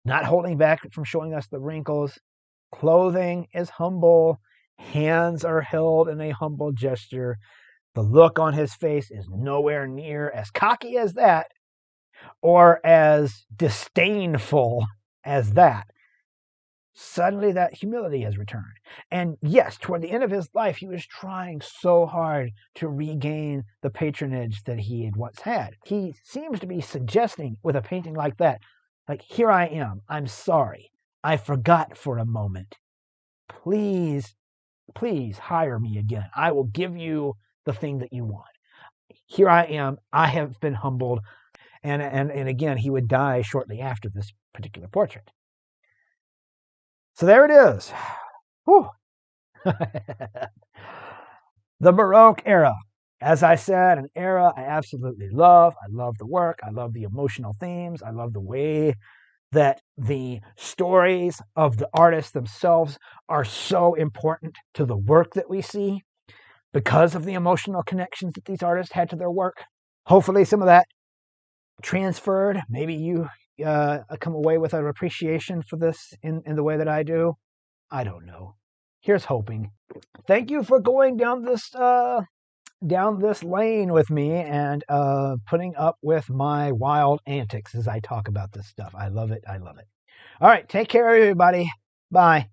not holding back from showing us the wrinkles. Clothing is humble. Hands are held in a humble gesture. The look on his face is nowhere near as cocky as that, or as disdainful as that. Suddenly that humility has returned. And yes, toward the end of his life, he was trying so hard to regain the patronage that he had once had. He seems to be suggesting with a painting like that, like, here I am, I'm sorry, I forgot for a moment. Please hire me again. I will give you the thing that you want. Here I am, I have been humbled. And again, he would die shortly after this particular portrait. So there it is. Whew. The Baroque era. As I said, an era I absolutely love. I love the work. I love the emotional themes. I love the way that the stories of the artists themselves are so important to the work that we see because of the emotional connections that these artists had to their work. Hopefully some of that transferred. Maybe you come away with an appreciation for this in the way that I do. I don't know. Here's hoping. Thank you for going down this lane with me and putting up with my wild antics as I talk about this stuff. I love it. I love it. All right. Take care, everybody. Bye.